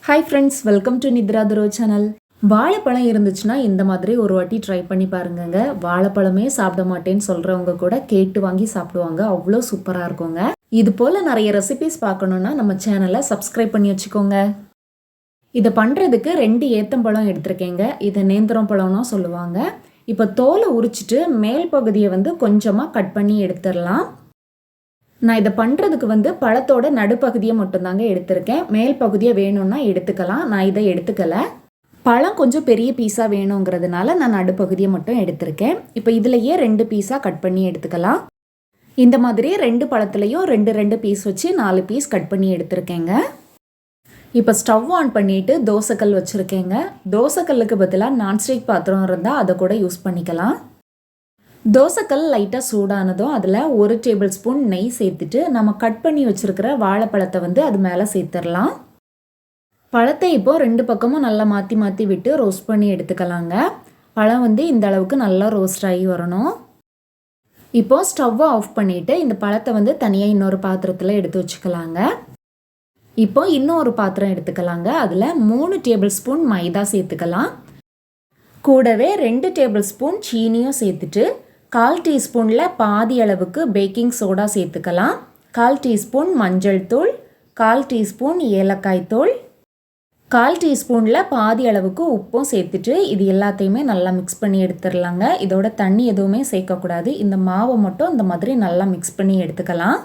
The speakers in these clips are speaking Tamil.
Hi friends, welcome to Nithra துரோ சேனல். வாழைப்பழம் இருந்துச்சுன்னா இந்த மாதிரி ஒரு வாட்டி ட்ரை பண்ணி பாருங்கங்க. வாழைப்பழமே சாப்பிட மாட்டேன்னு சொல்கிறவங்க கூட கேட்டு வாங்கி சாப்பிடுவாங்க. அவ்வளோ சூப்பராக இருக்குங்க. இது போல் நிறைய ரெசிபிஸ் பார்க்கணுன்னா நம்ம சேனலை சப்ஸ்கிரைப் பண்ணி வச்சுக்கோங்க. இதை பண்ணுறதுக்கு 2 ஏத்தம்பழம் எடுத்திருக்கேங்க. இதை நேந்திரம் பழம்னு சொல்லுவாங்க. இப்போ தோலை உரிச்சிட்டு மேல் பகுதியை கொஞ்சமாக கட் பண்ணி எடுத்துடலாம். நான் இதை பண்ணுறதுக்கு பழத்தோட நடுப்பகுதியை மட்டும்தாங்க எடுத்திருக்கேன். மேல் பகுதியை வேணும்னா எடுத்துக்கலாம். நான் இதை எடுத்துக்கலை. பழம் கொஞ்சம் பெரிய பீஸாக வேணுங்கிறதுனால நான் நடுப்பகுதியை மட்டும் எடுத்திருக்கேன். இப்போ இதுலையே 2 பீஸாக கட் பண்ணி எடுத்துக்கலாம். இந்த மாதிரி 2 பழத்துலையும் 2 பீஸ் வச்சு 4 பீஸ் கட் பண்ணி எடுத்திருக்கேங்க. இப்போ ஸ்டவ் ஆன் பண்ணிவிட்டு தோசைக்கல் வச்சுருக்கேங்க. தோசைக்கல்லுக்கு பதிலாக நான்ஸ்டிக் பாத்திரம் இருந்தால் அதை கூட யூஸ் பண்ணிக்கலாம். தோசைக்கல் லைட்டாக சூடானதும் அதில் 1 டேபிள் ஸ்பூன் நெய் சேர்த்துட்டு நம்ம கட் பண்ணி வச்சுருக்கிற வாழைப்பழத்தை அது மேலே சேர்த்துடலாம். பழத்தை இப்போது 2 பக்கமும் நல்லா மாற்றி மாற்றி விட்டு ரோஸ்ட் பண்ணி எடுத்துக்கலாங்க. பழம் இந்த அளவுக்கு நல்லா ரோஸ்ட் ஆகி வரணும். இப்போது ஸ்டவ்வை ஆஃப் பண்ணிவிட்டு இந்த பழத்தை தனியாக இன்னொரு பாத்திரத்தில் எடுத்து வச்சுக்கலாங்க. இப்போ இன்னொரு பாத்திரம் எடுத்துக்கலாங்க. அதில் 3 டேபிள் ஸ்பூன் மைதா சேர்த்துக்கலாம். கூடவே 2 டேபிள் ஸ்பூன் சீனியும் சேர்த்துட்டு 1/4 டீஸ்பூனில் பாதி அளவுக்கு பேக்கிங் சோடா சேர்த்துக்கலாம். 1/4 டீஸ்பூன் மஞ்சள் தூள், 1/4 டீஸ்பூன் ஏலக்காய் தூள், 1/4 டீஸ்பூனில் பாதி அளவுக்கு உப்பும் சேர்த்துட்டு இது எல்லாத்தையுமே நல்லா மிக்ஸ் பண்ணி எடுத்துடலாங்க. இதோட தண்ணி எதுவுமே சேர்க்கக்கூடாது. இந்த மாவை மட்டும் இந்த மாதிரி நல்லா மிக்ஸ் பண்ணி எடுத்துக்கலாம்.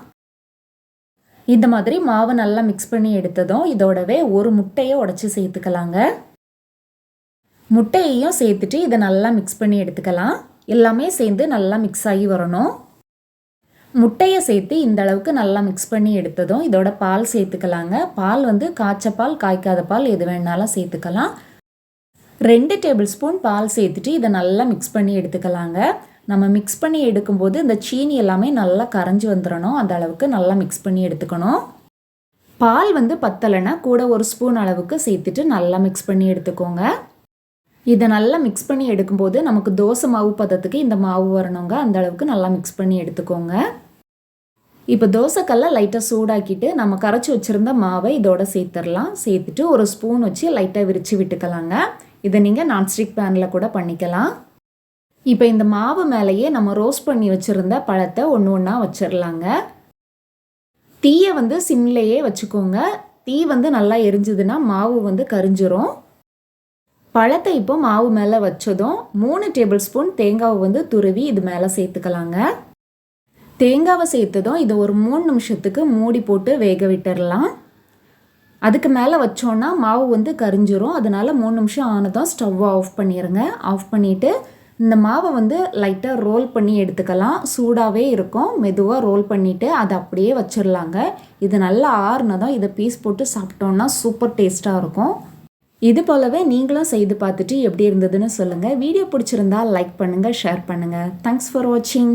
இந்த மாதிரி மாவை நல்லா மிக்ஸ் பண்ணி எடுத்ததும் இதோடவே ஒரு முட்டையை உடைச்சி சேர்த்துக்கலாங்க. முட்டையையும் சேர்த்துட்டு இதை நல்லா மிக்ஸ் பண்ணி எடுத்துக்கலாம். எல்லாமே சேர்ந்து நல்லா மிக்ஸ் ஆகி வரணும். முட்டையை சேர்த்து இந்த அளவுக்கு நல்லா மிக்ஸ் பண்ணி எடுத்ததும் இதோட பால் சேர்த்துக்கலாங்க. பால் காய்ச்ச பால், காய்க்காத பால் எது வேணாலும் சேர்த்துக்கலாம். 2 டேபிள் ஸ்பூன் பால் சேர்த்துட்டு இதை நல்லா மிக்ஸ் பண்ணி எடுத்துக்கலாங்க. நம்ம மிக்ஸ் பண்ணி எடுக்கும்போது இந்த சீனி எல்லாமே நல்லா கரைஞ்சி வந்துடணும். அந்த அளவுக்கு நல்லா மிக்ஸ் பண்ணி எடுத்துக்கணும். பால் பத்தலைன்னா கூட 1 ஸ்பூன் அளவுக்கு சேர்த்துட்டு நல்லா மிக்ஸ் பண்ணி எடுத்துக்கோங்க. இதை நல்லா மிக்ஸ் பண்ணி எடுக்கும்போது நமக்கு தோசை மாவு பதத்துக்கு இந்த மாவு வரணுங்க. அந்த அளவுக்கு நல்லா மிக்ஸ் பண்ணி எடுத்துக்கோங்க. இப்போ தோசைக்கல்லை லைட்டாக சூடாக்கிட்டு நம்ம கரைச்சி வச்சுருந்த மாவை இதோட சேர்த்துடலாம். சேர்த்துட்டு 1 ஸ்பூன் வச்சு லைட்டாக விரித்து விட்டுக்கலாங்க. இதை நீங்கள் நான்ஸ்டிக் பேனில் கூட பண்ணிக்கலாம். இப்போ இந்த மாவு மேலேயே நம்ம ரோஸ்ட் பண்ணி வச்சுருந்த பழத்தை ஒன்று ஒன்றா வச்சிடலாங்க. தீயை சிம்லேயே வச்சுக்கோங்க. தீ நல்லா எரிஞ்சுதுன்னா மாவு கரிஞ்சிரும். பழத்தை இப்போ மாவு மேலே வச்சதும் 3 டேபிள் ஸ்பூன் தேங்காவை துருவி இது மேலே சேர்த்துக்கலாங்க. தேங்காவை சேர்த்ததும் இதை ஒரு 3 நிமிஷத்துக்கு மூடி போட்டு வேக விட்டுடலாம். அதுக்கு மேலே வச்சோன்னா மாவு கரிஞ்சிரும். அதனால 3 நிமிஷம் ஆனதும் ஸ்டவ்வை ஆஃப் பண்ணிடுங்க. ஆஃப் பண்ணிவிட்டு இந்த மாவை லைட்டாக ரோல் பண்ணி எடுத்துக்கலாம். சூடாகவே இருக்கும். மெதுவாக ரோல் பண்ணிவிட்டு அதை அப்படியே வச்சிடலாங்க. இது நல்லா ஆறுனதும் இதை பீஸ் போட்டு சாப்பிட்டோன்னா சூப்பர் டேஸ்ட்டாக இருக்கும். இது போலவே நீங்களும் செய்து பார்த்துட்டு எப்படி இருந்ததுன்னு சொல்லுங்கள். வீடியோ பிடிச்சிருந்தா லைக் பண்ணுங்கள், ஷேர் பண்ணுங்கள். தேங்க்ஸ் ஃபார் வாட்சிங்.